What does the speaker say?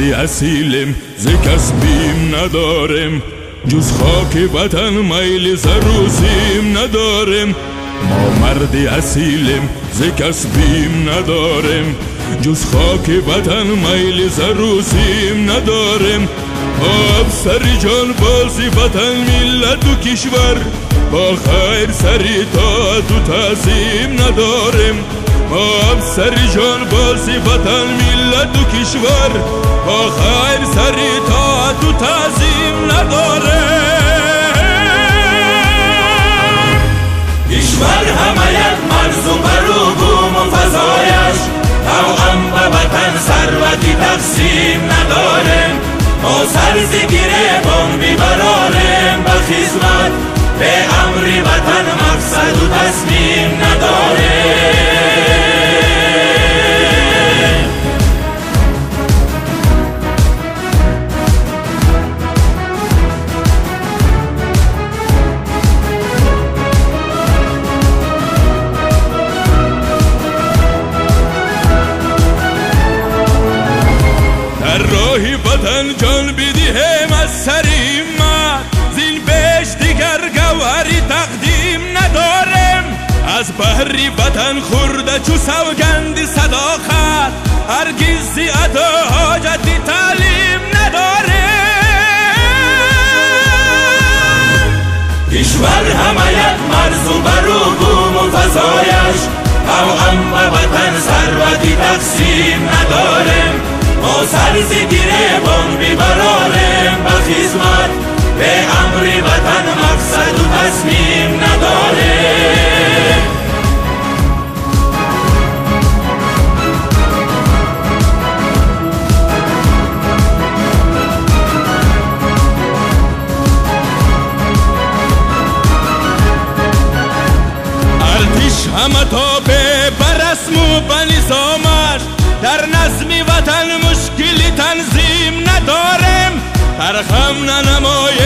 مردی اصیلم ز کس بیم ندارم، جز خاک وطن میل سروسیم ندارم. ما مردی اصیلم ز کس بیم ندارم، جز خاک وطن میل سروسیم ندارم. ما افسر جان بازی وطن ملت و کشور، با خیر سری طاعت و تعظیم ندارم. ما افسر جان بازی وطن ملت و کشور، با خیر سری طاعت و تعظیم ندارم. کشور حمایت مرزو برو بوم و فضایش، توأم به وطن ثروتی تقسیم ندارم. ما سرزگیره بان بیبرارم به خدمت، به امر وطن مقصد و تصمیم ندارم. راهی وطن جان بدیم از سریم، زین بیش دیگر گوهری تقدیم ندارم. از بحری وطن خورده چو سوگند صداقت، هرگز ادا حاجتی تعلیم ندارم. کشور حمایت مرزو برو بوم و فضایش، توأم به وطن ثروتی تقسیم ندارم. ما سرزگیره بان بیبرارم به خدمت، به امر وطن مقصد و تصمیم ندارم. ارتش همه تا به برسم و به نظامش، در نظم وطن مشکلی تنظیم ندارم. ترخم ننمای